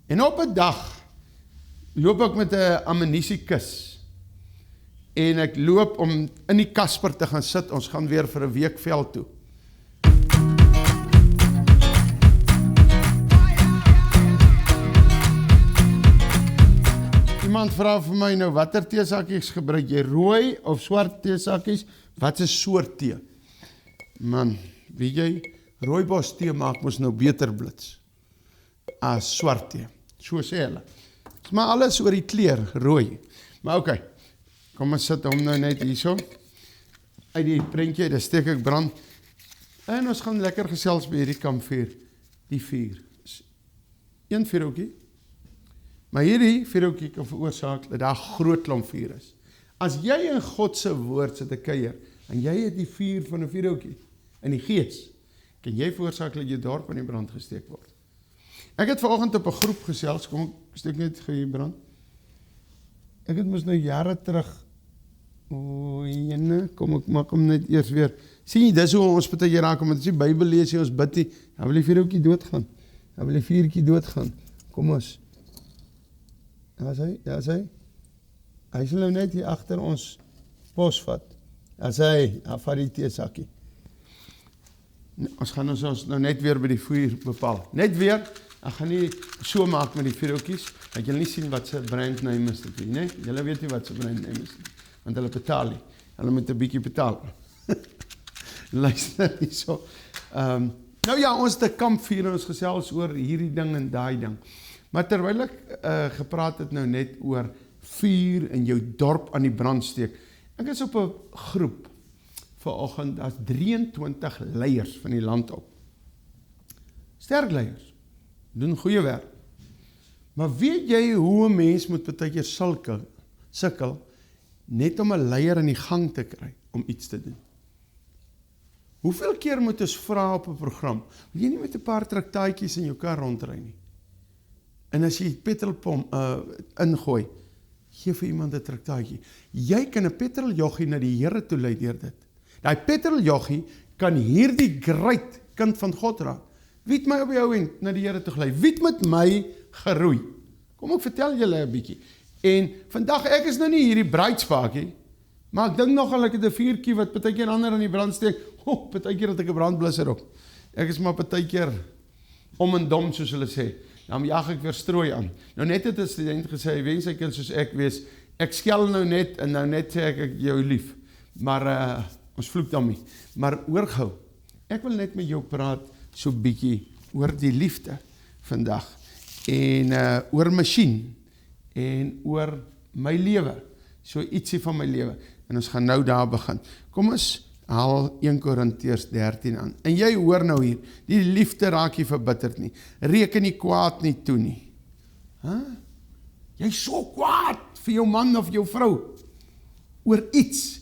En op 'n dag loop ek met 'n ammunisiekus en ek loop om in die Kasper te gaan sit. Ons gaan weer vir 'n week veld toe. Iemand vra vir my nou, watter teesakkies gebruik jy? Rooi of swart teesakkies? Wat is soort tee? Man, weet jy, rooibos tee maak mos nou beter blits as swart tee. So sê hulle. Dis maar alles oor die kleur, rooi. Maar oké, kom ons sit hom nou net hierso. Uit die prentjie, dan steek ek brand. En ons gaan lekker gesels by hierdie kampvuur. Die vuur. Een vuurhoutjie. Maar hierdie vuurhoutjie kan veroorsaak dat daar groot klomp vuur is. As jy in God se woord sit te kuier, en jy het die vuur van 'n vuurhoutjie in die gees, kan jy veroorsaak dat jou dorp in die brand gesteek word. Ek het vanoggend op 'n groep gesels, kom ek steek net gou hier brand. Ek het mos nou jare terug, kom ek maak hom net eers weer. Sien jy, dis hoe ons baie keer raak, omdat ons die Bybel lees en ons bid nie, dan wil die vuurhoutjie doodgaan. Dan wil die vuurtjie doodgaan. Kom ons. Daar is hy. Hy sal nou net hier agter ons pos vat. Daar is hy vat die teesakkie. Ons gaan ons nou net weer by die vuur bepaal. Net weer, ek gaan nie so maak met die vuurhoutjies, dat julle nie sien wat se brand name is dit nie, nee? Julle weet nie wat se brand name is nie, want hulle betaal nie. Hulle moet 'n bietjie betaal. Luister nie so. Nou ja, ons het 'n kampvuur en ons gesels oor hierdie ding en daai ding. Maar terwyl ek gepraat het nou net oor vuur in jou dorp aan die brand steek. Ek is op 'n groep vanoggend, daar's 23 leiers van die land op. Sterk leiers, doen goeie werk. Maar weet jy hoe 'n mens moet baie keer sukkel net om 'n leier in die gang te kry om iets te doen? Hoeveel keer moet ons vra op 'n program? Wil jy nie met 'n paar traktaatjies in jou kar rondry nie? En as jy petrolpomp ingooi, gee vir iemand 'n traktaatjie. Jy kan 'n petroljoggie na die Here toe lei deur dit. Daai petroljoggie kan hierdie great kind van God raak. Wie het my op die ou end na die Here toe gelei? Wie het met my geroei? Kom ek vertel julle 'n bietjie. En vandag, ek is nou nie hierdie bruidspaadjie, maar ek dink nogal ek het 'n vuurtjie wat partykeer ander in die brand steek. Partykeer het ek 'n brandblusser op. Ek is maar partykeer om en dom, soos hulle sê. Dan jaag ek weer strooi aan. Nou net het 'n student gesê, hy wens hy kan soos ek wees. Ek skel nou net, en nou net sê ek jou lief. Maar ons vloek dan nie. Maar hoor gou, ek wil net met jou praat so bietjie oor die liefde vandag. En oor masjien. En oor my lewe. So ietsie van my lewe. En ons gaan nou daar begin. Kom ons haal 1 Korintiërs 13 aan. En jy hoor nou hier, die liefde raak jy verbitterd nie. Reken nie kwaad nie toe nie. Jy is so kwaad vir jou man of jou vrou. Oor iets.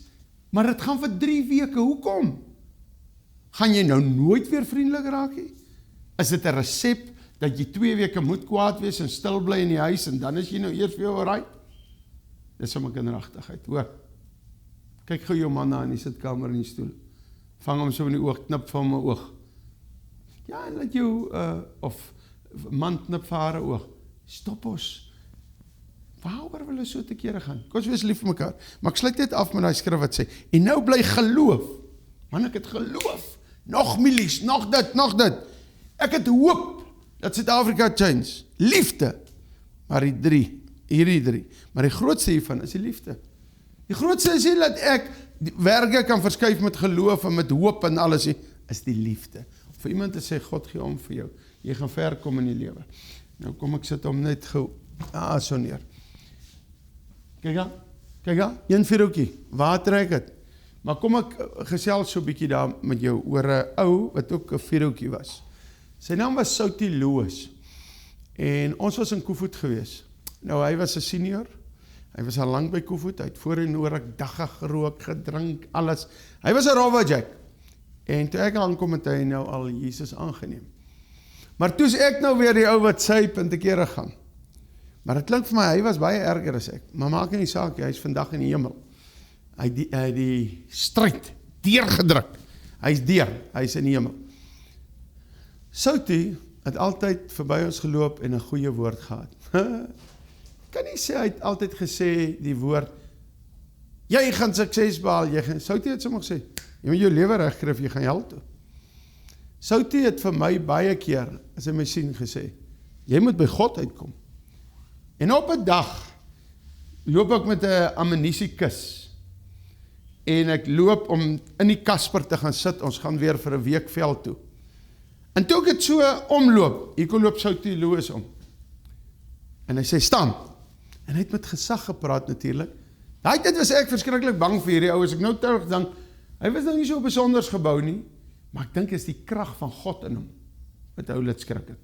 Maar dit gaan vir 3 weke. Hoekom? Gaan jy nou nooit weer vriendelik raak nie? Is dit 'n resep dat jy 2 weke moet kwaad wees en stil bly in die huis en dan is jy nou eers vir jou alright? Dis sommer kinderagtigheid, hoor. Kyk gou jou man na in die sitkamer in die stoel. Vang hom so in die oog, knip vir hom 'n oog. Ja, en laat jou, of man knip vir haar 'n oog. Stop ons. Waaroor wil ons so te kere gaan? Kom ons wees lief vir mekaar. Maar ek sluit net af met daai skrif wat sê, en nou bly geloof. Man, ek het geloof. Nog milies, nog dit. Ek het hoop dat Suid-Afrika change. Liefde. Maar hierdie drie. Maar die grootste hiervan is die liefde. Die grootste is nie dat ek werke kan verskuif met geloof en met hoop en alles nie, is die liefde. Vir iemand te sê, God gee om vir jou. Jy gaan ver kom in die lewe. Nou kom ek sit hom net gou, so neer. Kyk ja, een vuurhoutjie, waar trek het? Maar kom ek gesels so 'n bietjie daar met jou oor 'n ou wat ook 'n vuurhoutjie was. Sy naam was Soutie Loos. En ons was in Koevoet gewees. Nou, hy was 'n senior. Hy was al lank by Koevoet. Hy het voorheen nodig dagga gerook, gedrink, alles. Hy was 'n rowwerjack. En toe ek aankom het hy nou al Jesus aangeneem. Maar toe's ek nou weer die ou wat syp en te kere gaan. Maar dit klink vir my, hy was baie erger as ek. Maar maak nie saak, hy is vandag in die hemel. Hy het die stryd deurgedruk. Hy is in die hemel. Soutie het altyd verby ons geloop en 'n goeie woord gehad. Kan nie sê, hy het altyd gesê die woord, jy gaan sukses behaal, Soutie het sommer gesê, jy moet jou lewe regkry of jy gaan hel toe. Soutie het vir my baie keer, as hy my sien, gesê, jy moet by God uitkom. En op 'n dag, loop ek met 'n ammunisiekus, en ek loop om in die Kasper te gaan sit, ons gaan weer vir 'n week veld toe. En toe ek het so omloop, hier kon loop Soutie Loos om. En hy sê, staan. En hy het met gesag gepraat natuurlik. Daai tyd was ek verskriklik bang vir hierdie ou, as ek nou terugdink, hy was nou nie so besonders gebou nie, maar ek dink is die krag van God in hom, wat ou laat skrik het.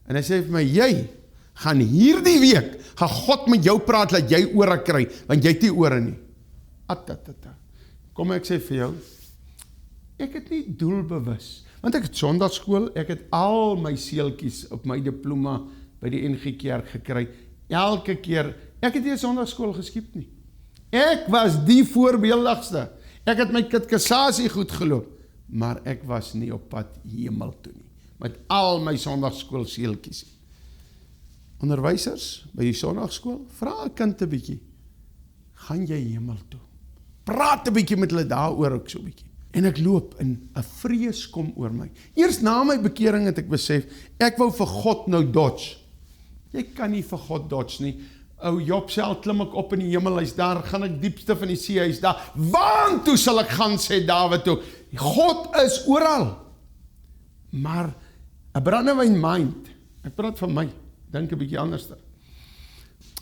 En hy sê vir my, jy gaan hierdie week, gaan God met jou praat, laat jy ore kry, want jy het nie ore nie. Atatata. Kom ek sê vir jou, ek het nie doelbewus, want ek het sondagskool, ek het al my seeltjies op my diploma by die NG Kerk gekry, elke keer, ek het nie sondagskool geskiep nie. Ek was die voorbeeldigste, ek het my kateksasie goed geloop, maar ek was nie op pad hemel toe nie, met al my sondagskool seeltjies. Onderwysers by die sondagskool, vra 'n kind 'n bietjie, gaan jy hemel toe? Praat 'n bietjie met hulle daaroor ook so 'n bietjie. En ek loop en 'n vrees kom oor my. Eers na my bekering het ek besef, ek wou vir God nou dodge. Jy kan nie vir God dodge nie. Ou Job sê, al klim ek op in die hemel, hy's daar, gaan ek diepste van die see, hy's daar. Waartoe sal ek gaan, sê Dawid toe. God is oral. Maar 'n brandewyn mind, ek praat van my, dink 'n bietjie anders.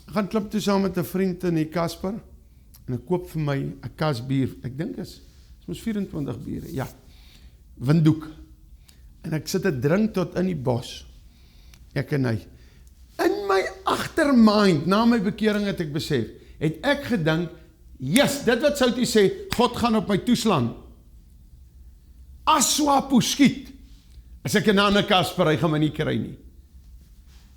Ek gaan klim toe saam met 'n vriend in die Kasper en ek koop vir my 'n kas bier. Ek dink is mos 24 biere. Ja. Windhoek. En ek sit 'n drink tot in die bos. Ek en hy. In my agtermind, na my bekering het ek besef, het ek gedink, yes, dit wat Soutie sê, God gaan op my toeslaan. As Swapo skiet, as ek 'n ander Kasper, hy gaan my nie kry nie.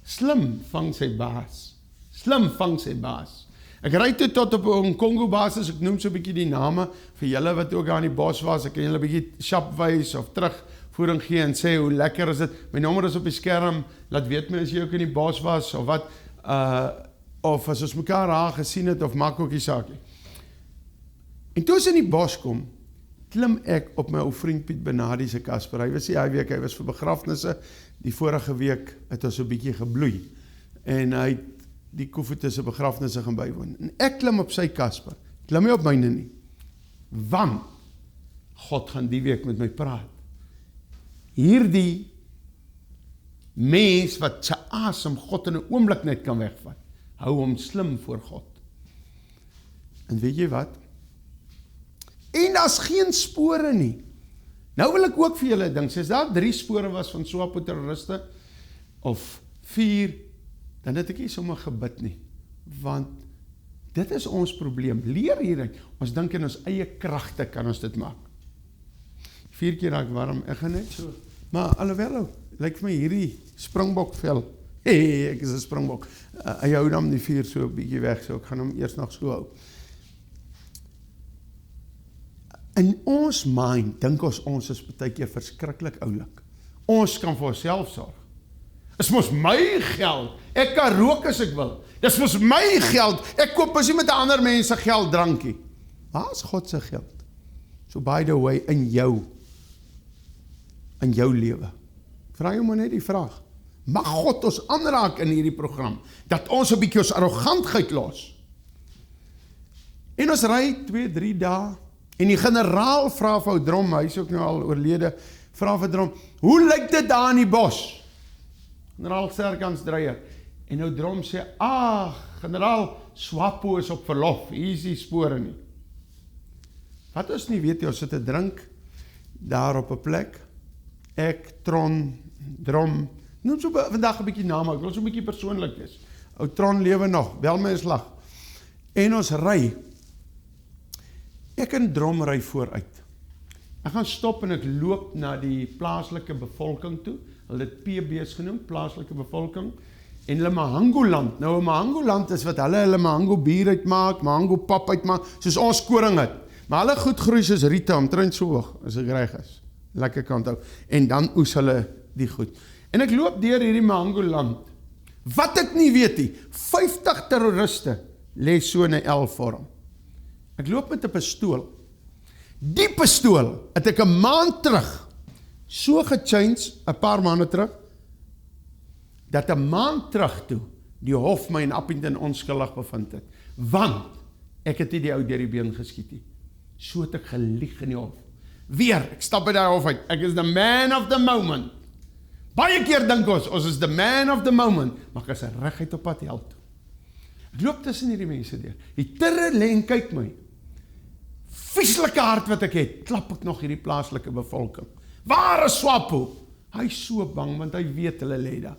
Slim vang sy baas. Slim vang sy baas. Ek ry toe tot op 'n Kongo basis, ek noem so 'n bietjie die name, vir julle wat ook daar in die bos was, ek kan julle 'n bietjie shopwys of terugvoering gee en sê hoe lekker is dit. My nommer is op die skerm, laat weet my as jy ook in die bos was, of wat, of as ons mekaar raar gesien het, of maak ook die saakie. En toe as in die bos kom, klim ek op my ou vriend Piet Benadi se Kasper. Hy was nie hy week, hy was vir begrafnisse, die vorige week het ons 'n bietjie gebloei, en hy het die Koevoete se begrafnisse gaan bywoon. En ek klim op sy Kasper, klim nie op myne nie, want God gaan die week met my praat. Hierdie mens wat sy asem God in 'n oomblik net kan wegvat, hou hom slim voor God. En weet jy wat? En daar's geen spore nie. Nou wil ek ook vir julle ding, as daar 3 spore was van Swapo terroriste, of 4, dan het ek nie sommer gebid nie, want dit is ons probleem, leer hieruit, ons dink in ons eie kragte kan ons dit maak. 4 keer raak warm, ek gaan net so, maar alhoewel, lyk vir my hierdie springbokvel, ek is 'n springbok, hy hou dan die vuur so 'n bietjie weg, so ek gaan hom eers nog so hou. In ons mind, dink ons is baie keer verskriklik oulik. Ons kan vir onsself sorg. Dis mos my geld, ek kan rook as ek wil. Dis mos my geld, ek koop as nie met ander mense geld drankie. Waar is God se geld? So by the way, in jou lewe. Vra jou maar net die vraag. Mag God ons aanraak in hierdie program, dat ons 'n bietjie ons arrogantheid los. En ons ry 2-3 dae, en die generaal vra vir ou Drom, hy is ook nou al oorlede, vra vir Drom, hoe lyk dit daar in die bos? Generaal Serkans Dreyer, en ou Drom sê, generaal Swapo is op verlof, hier is die spore nie. Wat ons nie weet, ons sit 'n drink, daar op 'n plek, ek, Tron, Drom, noem so vandag 'n bietjie naam, ek wil so 'n bietjie persoonlik wees. Ou Tron lewe nog, bel my 'n slag. En ons ry. Ek en Drom ry vooruit. Ek gaan stop en ek loop na die plaaslike bevolking toe. Hulle het PB's genoem, plaaslike bevolking. En hulle Mahango-land. Nou 'n Mahango-land is wat hulle Mahango bier uitmaak, Mahango pap uitmaak, soos ons koring het. Maar hulle goed groei soos riete, omtrent so hoog, as ek reg is. Lekker kant hou. En dan oes hulle die goed. En ek loop deur hierdie Mango land. Wat ek nie weet nie, 50 terroriste lê so in 'n L-vorm. Ek loop met 'n pistool. Die pistool het ek 'n maand terug so gechange, 'n paar maande terug, dat 'n maand terug toe die hof my in Appington onskuldig bevind het. Want ek het nie die ou deur die been geskiet nie. So het ek gelieg in die hof. Weer, ek stap by die hof uit. Ek is the man of the moment. Baie keer dink ons is the man of the moment, maar ek is reguit op pad hel toe. Ek loop tussen hierdie mense deur. Die terre lê en kyk my. Vieslike hart wat ek het, klap ek nog hierdie plaaslike bevolking. Waar is Swapo? Hy is so bang, want hy weet hulle lê daar.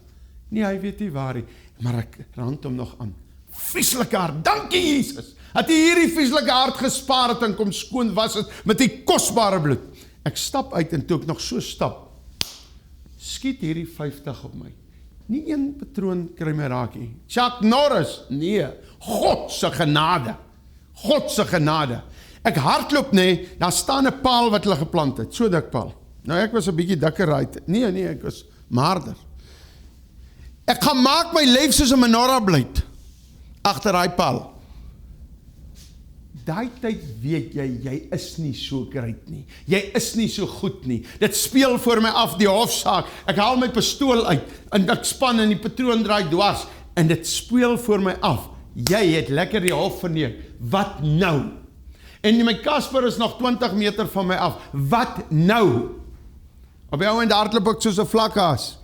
Nee, hy weet nie waar nie, maar ek rand hom nog aan. Vieslike hart, dankie Jesus, dat hy hierdie vieslike hart gespaar het en kom skoon was het met die kosbare bloed. Ek stap uit en toe ek nog so stap, skiet hierdie 50 op my. Nie een patroon kry my raak nie. Chuck Norris, nee, God se genade. God se genade. Ek hardloop nee, daar staan 'n paal wat hulle geplant het, so dik paal. Nou ek was 'n bietjie dikker uit. Nee, ek was maarder. Ek gaan maak my lyf soos 'n menorah blyt agter daai paal. Daai tyd weet jy is nie so great nie. Jy is nie so goed nie. Dit speel voor my af die hofsaak. Ek haal my pistool uit en ek span en die patroon draai dwars en dit speel voor my af. Jy het lekker die hof verneem. Wat nou? En my Kasper is nog 20 meter van my af. Wat nou? Op die ou en hardloop ek soos 'n vlakhaas.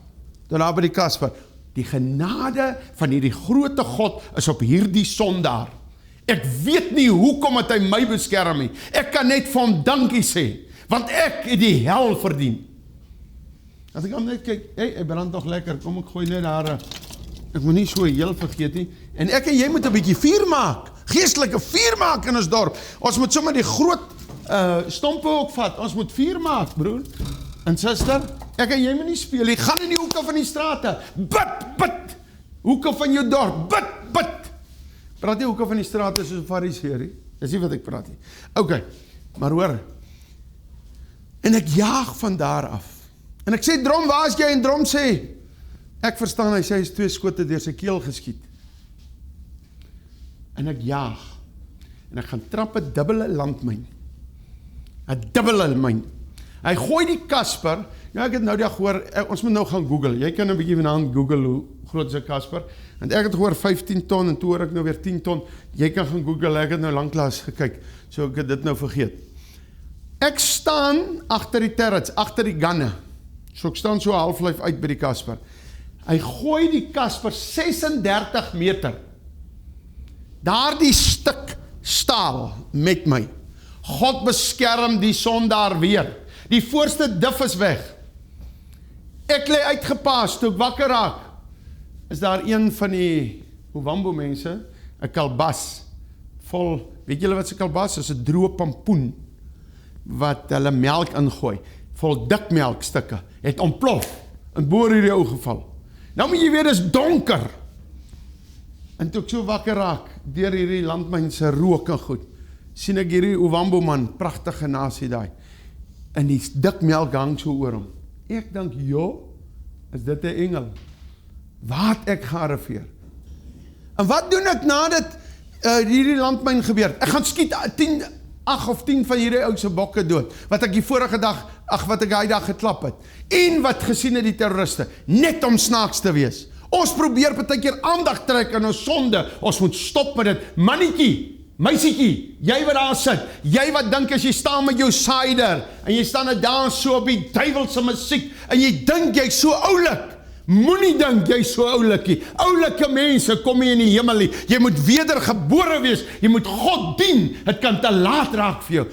Dan daar by die Kasper. Die genade van hierdie groote God is op hierdie sondaar. Ek weet nie hoekom het hy my beskerm nie. Ek kan net vir hom dankie sê, want ek het die hel verdien. As ek net kyk, hy brand nog lekker, kom ek gooi net daar, ek moet nie so heel vergeet nie, en ek en jy moet 'n bietjie vuur maak, geestelike vuur maak in ons dorp. Ons moet sommer die groot stompe ook vat, ons moet vuur maak, broer en suster. Ek en jy moet nie speel, jy gaan in die hoeke van die strate, bid, hoeke van jou dorp, bid. Praat nie hoeke van die strate soos 'n fariseer nie, dis nie wat ek praat nie. Ok, maar hoor, en ek jaag van daar af, en ek sê, Drom, waar is jy? En Drom sê, ek verstaan, hy sê, hy is 2 skote deur sy keel geskiet, en ek jaag, en ek gaan trap 'n dubbele landmyn, 'n dubbele myn, hy gooi die Kasper. Ja, ek het nou die gehoor, ons moet nou gaan Google, jy kan 'n bietjie vanaand Google hoe groot is 'n Kasper, en ek het gehoor 15 ton, en toe hoor ek nou weer 10 ton, jy kan gaan Google, ek het nou lanklaas gekyk, so ek het dit nou vergeet. Ek staan agter die turrets, agter die gunne, so ek staan so halflyf uit by die Kasper, hy gooi die Kasper 36 meter, daar die stuk staal met my, God beskerm die sondaar weer, die voorste dif is weg, ek lê uitgepaas, toe ek wakker raak, is daar een van die Ovambo mense, 'n kalbas, vol, weet julle wat 'n kalbas is? 'n droë pampoen, wat hulle melk ingooi, vol dik melkstukke, het ontplof, en boor hierdie ou geval. Nou moet jy weet, is donker, en toe ek so wakker raak, deur hierdie landmyn se rook en goed, sien ek hierdie Ovambo man, pragtige nasie daai, en die dik melk hang so oor hom. Ek dink, is dit 'n engel? Wat ek gearriveer. En wat doen ek nadat hierdie landmyn gebeur? Ek gaan skiet 8 of 10 van hierdie ou se bokke dood, wat ek die vorige dag, wat ek daai dag geklap het. En wat gesien het die terroriste, net om snaaks te wees. Ons probeer partykeer aandag trek in ons sonde, ons moet stop met dit. Mannetjie, meisiekie, jy wat daar sit, jy wat dink as jy staan met jou cider, en jy staan daar so op die duiwelse musiek, en jy dink jy so oulik, moenie dink jy so oulikie, oulike mense kom nie in die hemel nie, jy moet wedergebore wees, jy moet God dien, het kan te laat raak vir jou.